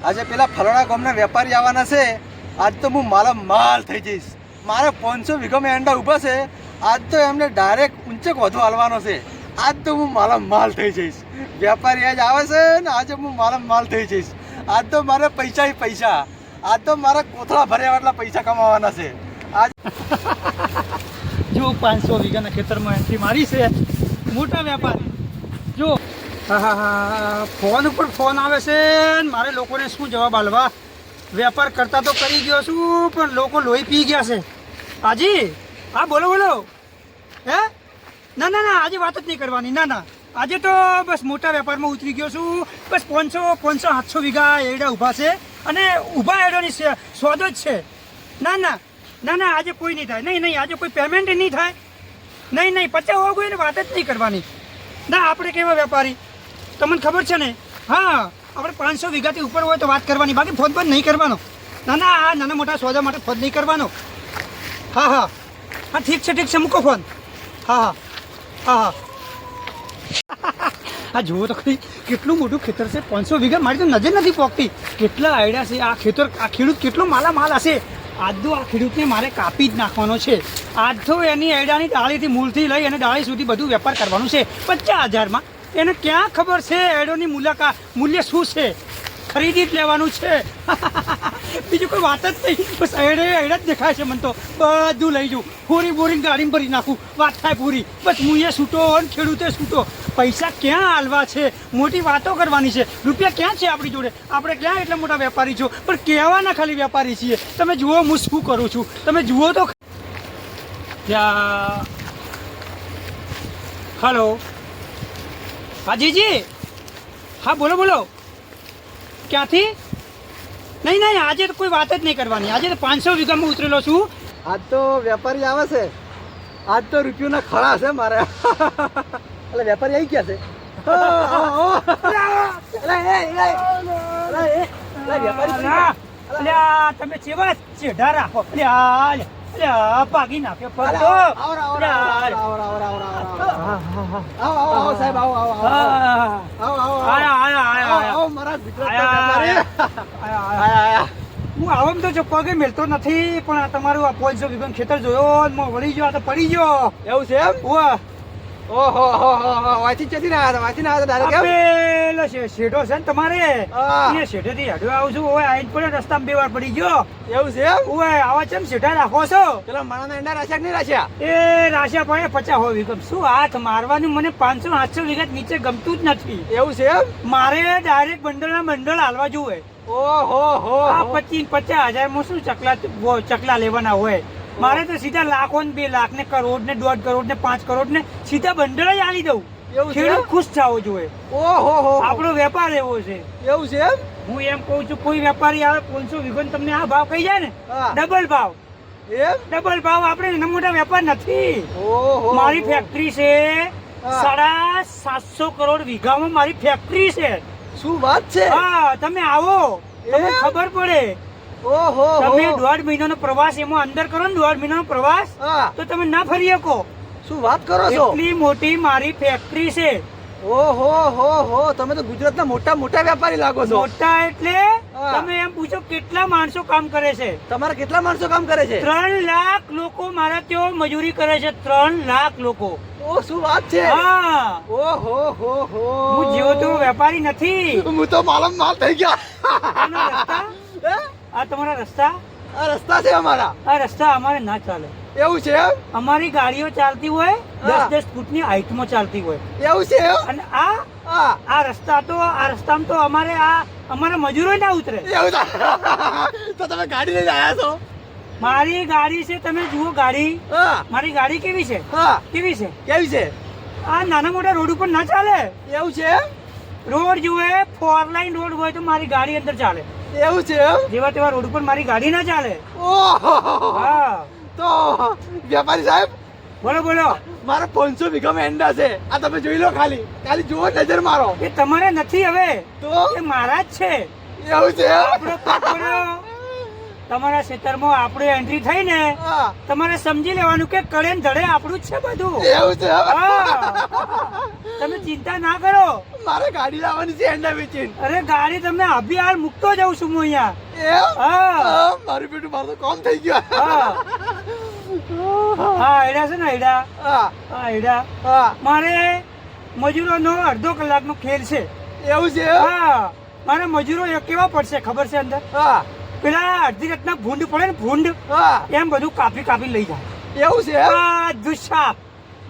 આજે પેલા ફલાણા ગામના વેપારી આવવાના છે, આજ તો હું માલ થઈ જઈશ. મારે 500 વીઘામાં એંડા ઊભા છે, આજ તો એમને ડાયરેક્ટ ઊંચે વધુ હાલવાનો છે. આજ તો હું માલ થઈ જઈશ. વેપારી આજ આવે છે ને આજે હું માલ થઈ જઈશ. આજ તો મારે પૈસા, આજ તો મારે કોથળા ભર્યા એટલા પૈસા કમાવાના છે. આજ જો 500 વીઘાના ખેતરમાં એન્ટ્રી મારી છે મોટા વેપારી. જો ફોન ઉપર ફોન આવે છે ને મારે લોકોને શું જવાબ આલવા. વેપાર કરતા તો કરી ગયો છું પણ લોકો લોહી પી ગયા છે. હાજી હા બોલો હે ના આજે વાત જ નહીં કરવાની. ના આજે તો બસ મોટા વેપારમાં ઉતરી ગયો છું. બસ 500-700 વીઘા એડા ઊભા છે અને ઊભા એડાની સોદો જ છે. ના આજે કોઈ નહીં થાય. નહીં આજે કોઈ પેમેન્ટ નહીં થાય. નહીં 50 હોવું જોઈએ ને વાત જ નહીં કરવાની. ના આપણે કેવા વેપારી તમને ખબર છે ને. હા આપણે 500 વીઘાથી ઉપર હોય તો વાત કરવાની, બાકી ફોન બંધ નહીં કરવાનો. આ નાના મોટા સોદા માટે ફોન નહીં કરવાનો. હા ઠીક છે મૂકો ફોન. હા આ જુઓ તો ખરી કેટલું મોટું ખેતર છે. 500 વીઘા મારી તો નજર નથી પોકતી. કેટલા આયડા છે આ ખેતર. આ ખેડૂત કેટલો માલ હશે. આજ તો આ ખેડૂતને મારે કાપી જ નાખવાનો છે. આજ તો એની આયડાની ડાળીથી મૂળથી લઈ અને ડાળી સુધી બધું વેપાર કરવાનું છે 50,000માં. એને ક્યાં ખબર છે આયડોની મૂલ્ય શું છે. ખરીદી જ લેવાનું છે. બીજું કોઈ વાત જ નહીં. બસ આયડા જ દેખાય છે મને તો. બધું લઈ જવું, બોરી ગાડીમાં ભરી નાખું, વાત થાય પૂરી. બસ હું એ છૂટો અને ખેડૂતે છૂટો. પૈસા ક્યાં હાલવા છે, મોટી વાતો કરવાની છે. રૂપિયા ક્યાં છે આપણી જોડે. આપણે ક્યાં એટલા મોટા વેપારી છો, પણ કહેવાના ખાલી વેપારી છીએ. તમે જુઓ હું શું કરું છું. તમે જુઓ તો. હલો હાજીજી હા બોલો ક્યાંથી. નહીં આજે તો કોઈ વાત જ નહીં કરવાની. આજે તો 500 વીઘામાં ઉતરેલો છું. આજ તો વેપારી આવે છે, આજ તો રૂપિયોના ખળા છે મારે. એટલે વેપારી આવી ગયા છે. તમે ચેવા ચેઢા રાખો. ભાગી નાખ્યો ફરતો. સાહેબ આવો મારા હું આમ તો જો પગે મેલતો નથી, પણ તમારું આ 500 વીઘાનું ખેતર જોયો વળી ગયો તો પડી ગયો. એવું છે એમ. ઓહો વાંચી ચડી ના પેલો શેઠો છે ને તમારે એ શેઠેથી હેડો આવું છું. ઓય આઈ પડે રસ્તામાં 2 વાર પડી ગયો. એવું છે એમ. ઓય આવા ચમ શેઠા રાખો છો. પેલા માણાના એંડા રાખ્યા કે નહીં રાખ્યા. એ રાશિયા પડે 50 વીઘા. શું હાથ મારવાનું. મને 500-700 વીઘા નીચે ગમતું જ નથી. એવું છે એમ. મારે ડાયરેક્ટ બંડલ હાલવા જોવે. ઓહો 25,000-50,000 શું ચકલા લેવાના હોય. મારે તો સીધા લાખો ને 2 લાખ ને કરોડ ને 1.5 કરોડ ને 5 કરોડ ને સીધા બંડલ જ આલી દઉં. ખેડૂત ખુશ થવો જોઈએ. આપણો વેપાર એવો છે. એવું છે એમ. હું એમ કઉ છું કોઈ વેપારી આવે 500 વીઘો તમને આ ભાવ કહી જાય ને ડબલ ભાવ. આપણે એના મોટા વેપાર નથી. મારી ફેક્ટરી છે 750 કરોડ વીઘામાં મારી ફેક્ટરી છે. શું વાત છે. હા તમે આવો તમને ખબર પડે. તમે 1.5 મહિનાનો પ્રવાસ એમાં અંદર કરો ને 1.5 મહિનાનો પ્રવાસ તો તમે ના ફરી શકો. શું વાત કરો છો. એટલી મોટી મારી ફેક્ટરી છે. તમે તો ગુજરાતના મોટા વેપારી લાગો છો. મોટા એટલે તમે એમ પૂછો કેટલા માણસો કામ કરે છે. તમારા કેટલા માણસો કામ કરે છે. 3 લાખ લોકો મારા ત્યાં મજૂરી કરે છે. 3 લાખ લોકો. શું વાત છે. હા હું જેવો તેવો વેપારી નથી. હું તો માલ થઈ ગયા. આ તમારા રસ્તા. આ રસ્તા છે અમારા. આ રસ્તા અમારે ના ચાલે. એવું છે એમ. અમારી ગાડીઓ ચાલતી હોય 10 ફૂટની હાઈટમાં ચાલતી હોય. એવું છે એમ. અને આ રસ્તામાં તો અમારા મજૂરો ના ઉતરે. તો તમે ગાડી લઈને આવ્યા છો. મારી ગાડી છે. તમે જુઓ ગાડી. મારી ગાડી કેવી છે. કેવી છે. આ નાના મોટા રોડ ઉપર ના ચાલે. એવું છે. રોડ જુએ 4 લાઈન રોડ હોય તો મારી ગાડી અંદર ચાલે. એવું છે એમ. જેવા તેવા રોડ ઉપર મારી ગાડી ના ચાલે. તો વેપારી સાહેબ બોલો મારા 500 વીઘામાં એંડા છે. આ તમે જોઈ લો. ખાલી જુઓ, નજર મારો. એ તમારે નથી હવે. તો એ મારા જ છે. એવું છે. આપણો તમારા ખેતરમાં આપણે એન્ટ્રી થઈ ને હા તમારે સમજી લેવાનું કે કડે ને ધડે આપણું જ છે બધું. એવું છે હા. તમે ચિંતા ના કરો. મારે ગાડી લાવવાની છે એંડા વેચીને. અરે ગાડી તમને અભી હાલ મૂકતો જાઉં છું હું અહીંયા. એમ હા મારું બેટું મારું તો કામ થઈ ગયું. હા હા એડા છે ને એડા. હા હા એડા હા મારે મજૂરોનો અડધો કલાકનો ખેલ છે. એવું છે હા મારે મજૂરો કેવા પડશે ખબર છે અંદર હા પેલા અડધી રાતના ભૂંડ પડે ને ભૂંડ હા એમ બધું કાપી કાપી લઈ જાય. એવું છે બધું સાફ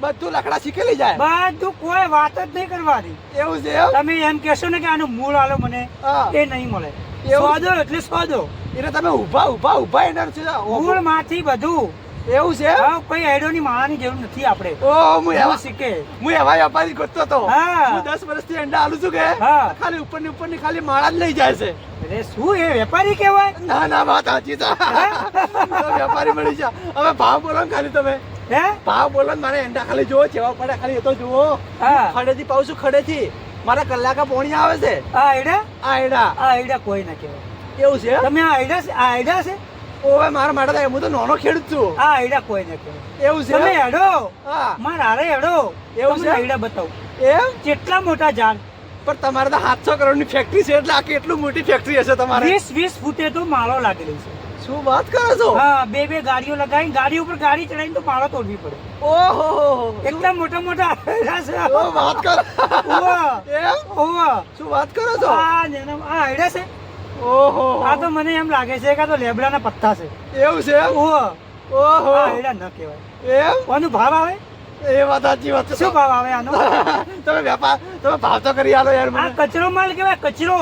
બધું લકડા શીખી લઈ જાય. બધું કોઈ વાત જ નહીં કરવાની. એવું છે તમે એમ કહેશો ને કે આનું મૂળ આલો મને હા એ નહીં મળે. એવું? સ્વાદો એટલે સ્વાદો એટલે તમે ઊભા ઊભા ઊભા એના છે મૂળ માંથી બધું. એવું છે હા કોઈ એડોની માળાની જરૂર નથી આપણે. ઓ હું એવા શીખે હું એવા વ્યાપારી ગોતતો હતો. હા. હું 10 વર્ષથી અંડા આલું છું કે હા. ખાલી ઉપરની ખાલી માળા જ લઈ જાય છે. એટલે શું એ વેપારી કહેવાય? ના ના વાત સાચી છે. વ્યાપારી મળી જા. હવે ભાવ બોલો ને ખાલી તમે હે ભાવ બોલો ને મારે અંડા ખાલી જોવો કેવા પડે ખાલી એ તો જુઓ. હા ખડેથી પાઉં છું ખડેથી મારા કલાકા પોણી આવે છે. આ એડા આ એડા આ એડા કોઈ ના કહેવાય. એવું છે તમે આ આઈડા છે ઓવે મારા માટે તો હું તો નાનો ખેડૂત છું. આ આઈડા કોઈ ના કહેવાય. એવું છે તમે હેડો હા મારા હારે હેડો એવું તમને છે? આઈડા બતાવું એમ કેટલા મોટા ઝાડ. પણ તમારે તો 700 કરોડની ફેક્ટરી છે એટલે આ કેટલું મોટી ફેક્ટરી હશે તમારે. 20 ફૂટે તો માળો લાગેલી છે. શું વાત કરો છો? હા બે ગાડીઓ લગાવી ગાડી ઉપર ગાડી ચડાવીને તો માળો તોડવી પડે. ઓહો એટલા મોટા મોટા આઈડા છે. ઓ વાત કરો ઓવા એમ ઓવા શું વાત કરો છો? આ આઈડા છે. ઓહો આ તો મને એમ લાગે છે કે આ તો લેબડાના પત્તા છે. એવું છે ઓવા ઓહો આ આઈડા ન કહેવાય. એમ કોનો ભાવ આવે? એ વાત સાચી વાત છે. શું ભાવ આવે આનો? તમે વેપાર તમે ભાવ તો કરી આલો યાર આ મને. કચરો માલ કહેવાય કચરો.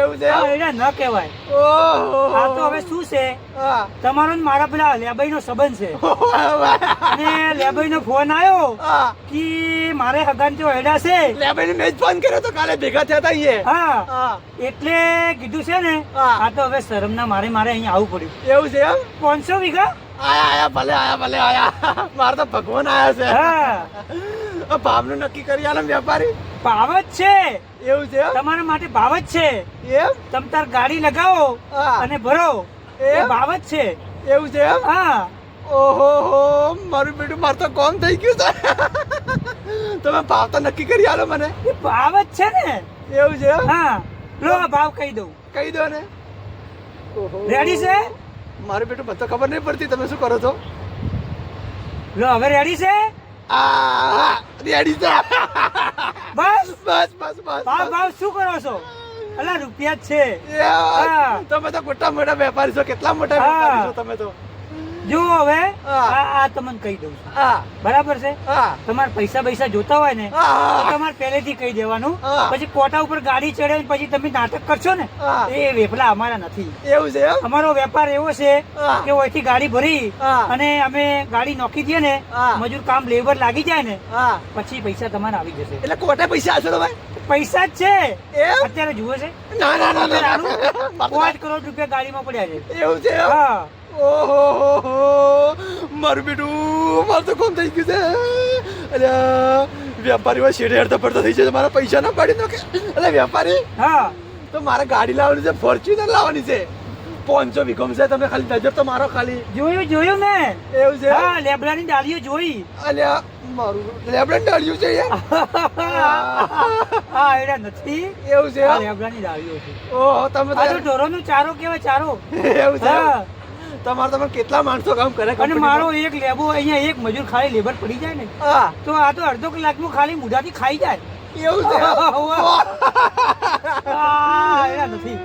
એવું છે આ આઈડા ન કહેવાય. ઓહો આ તો હવે શું છે હા તમારો ને મારા પેલા લેબાઈ નો સંબંધ છે. અને લેબાઈ નો ફોન આવ્યો હા કે મારે હગાન જો હેડા છે. લે ભાઈ મેં જ ફોન કર્યો તો કાલે ભેગા થયા હતા અહીંયા. હા હા એટલે કીધું છે ને હા. આ તો હવે શરમના મારે અહીંયા આવવું પડ્યું. એવું છે એમ 500 વીઘા. આયા ભલે આયા મારે તો ભગવાન આયા છે. હા ભાવનું નક્કી કરી આલો વેપારી. ભાવ જ છે એવું છે એમ? તમારા માટે ભાવ જ છે. એમ તમ તાર ગાડી લગાવો હા. અને ભરો એ એમ? ભાવ જ છે. એવું છે એમ? હા ઓહો હો મારું બેટું મારે તો કોમ થઈ ગયું છે. તમે ભાવ તો નક્કી કરી આલો મને. એ ભાવ જ છે ને. એવું છે એમ? હા લો આ ભાવ કહી દઉં. કહી દો ને. ઓહો. રેડી છે? મારું બેટું મને તો ખબર નહીં પડતી તમે શું કરો છો. લો હવે રેડી છે? આ રેડી છે. બસ બસ બસ બસ ભાવ ભાવ શું કરો છો? અલા રૂપિયા જ છે. યાર, હા. તમે તો મોટા મોટા વેપારી છો કેટલા મોટા હા. વેપારી છો તમે તો. જો હવે હા. આ તમને કહી દઉં છું. હા બરાબર છે? હા તમારે પૈસા જોતા હોય ને તો હા તમારે પહેલેથી કહી દેવાનું. હા. પછી કોટા ઉપર ગાડી ચડે ને પછી તમે નાટક કરશો ને હા. એ વેપલા અમારા નથી. એવું છે એમ? અમારો વેપાર એવો છે હા. કે ઓયથી ગાડી ભરી હા. અને અમે ગાડી નોખી દઈએ ને હા. મજૂર કામ લેબર લાગી જાય ને હા પછી પૈસા તમારે આવી જશે. એટલે કોટે પૈસા આલશો તમે? પૈસા જ છે. એમ? અત્યારે જુએ છે ના ના ના અત્યારે ના, આનું ના 5 કરોડ રૂપિયા ગાડીમાં પડ્યા છે. એવું છે એમ? હા ઓહો હો હો મારું બેટું મારું તો કોમ થઈ ગયું છે. અલ્યા વેપારીઓ શેડે હેડતા પડતા થઈ જાય મારા પૈસા ના પાડી નાખે. એટલે વેપારી હા તો મારે ગાડી લાવવાની છે ફોર્ચ્યુનર લાવવાની છે 500 વીઘમ છે. તમે ખાલી નજર તો મારો ખાલી. જોયું ને. એવું છે? હા લેબડાની ડાળીઓ જોઈ. અલ્યા મારું લેબડન ડાળ્યું છે યાર. હા એડા નથી. એવું છે આ લેબડાની ડાળીઓ છે. ઓહો તમે આ તો તો ઢોરોનો ચારો કહેવાય ચારો. એવું છે હા તમારે તમે કેટલા માણસો કામ કરે અને કંપનીમાં? મારો એક લેબો અહીંયા એક મજૂર ખાલી લેબર પડી જાય ને હા તો આ તો અડધો કલાકમાં ખાલી મુઢાથી ખાઈ જાય. એવું છે હા એડા નથી.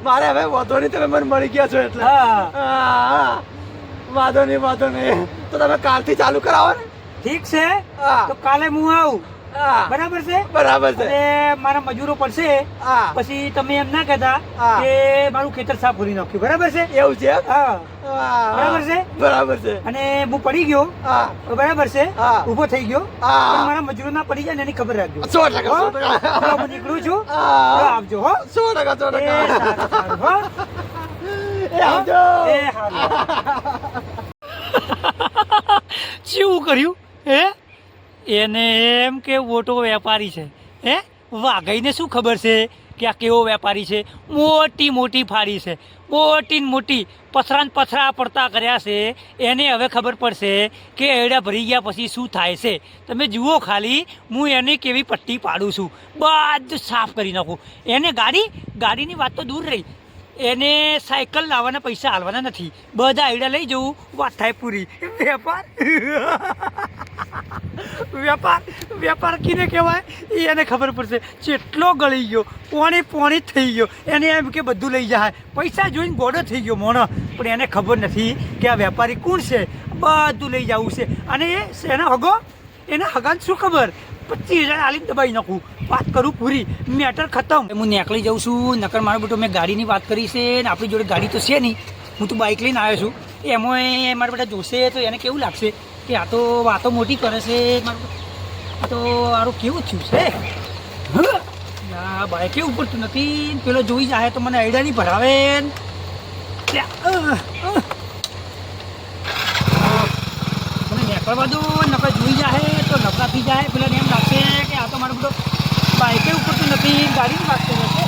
મારે હવે વાંધો નહીં તમે મને મળી ગયા છો એટલે. હા હા વાંધો નહીં તો તમે કાલથી ચાલુ કરાવો ને. ઠીક છે હા તો કાલે હું આવું. હા બરાબર છે? બરાબર છે. અને મારા મજૂરો પડશે હા પછી તમે એમ ના કહેતા હા. કે મારું ખેતર સાફ કરી નાખ્યું. બરાબર છે? એવું છે એમ? હા હા, બરાબર છે? બરાબર છે. અને હું પડી ગયો હા બરાબર છે હા. ઊભો થઈ ગયો હા. પણ મારા મજૂરો ના પડી જાય ને એની ખબર રાખજો. 100%, હો? 100%. હવે હું નીકળું છું. હા. હવે આવજો હો. 100%, એ 100%. સારું, હો. એ આવજો. એ હારું. શું કર્યું હે? એને એમ કે મોટો વેપારી છે હે વાઘઈને શું ખબર છે કે આ કેવો વેપારી છે. મોટી મોટી ફાડી છે, મોટી ને મોટી પથરા ને પથરા પડતા કર્યા છે. એને હવે ખબર પડશે કે એડા ભરી ગયા પછી શું થાય છે. તમે જુઓ ખાલી, હું એને કેવી પટ્ટી પાડું છું, બધું સાફ કરી નાખું. એને ગાડીની વાત તો દૂર રહી, એને સાયકલ લાવવાના પૈસા હાલવાના નથી. બધા આઈડિયા લઈ જવું, વાત થાય પૂરી. વેપાર કીને કહેવાય એ એને ખબર પડશે. જેટલો ગળી ગયો, પોણી થઈ ગયો, એને એમ કે બધું લઈ જાય. પૈસા જોઈને ગોડો થઈ ગયો મોણો, પણ એને ખબર નથી કે આ વેપારી કોણ છે. બધું લઈ જવું છે. અને એ એના હગો, એના હગાને શું ખબર, 25,000 આલીને દબાઈ નાખું. વાત કરું પૂરી, મેટર ખતમ. હું નીકળી જાઉં છું. નકર મારો બેટો મેં ગાડીની વાત કરી છે ને આપણી જોડે ગાડી તો છે નહીં. હું તો બાઇક લઈને આવ્યો છું. એમાં મારા બેટા જોશે તો એને કેવું લાગશે કે આ તો વાતો મોટી કરે છે. આ તો મારું કેવું થયું છે. બાઇકે ઉપડતું નથી. પેલો જોઈ જાય તો મને આઈડિયા નહીં ભરાવે. મને નીકળવા દો, નકર જોઈ જાય તો નફરા થઈ જાય. પેલા એમ લાગશે કે આ તો મારું બધું બાઇકે ઉપડતું નથી, ગાડીની વાત કરે છે.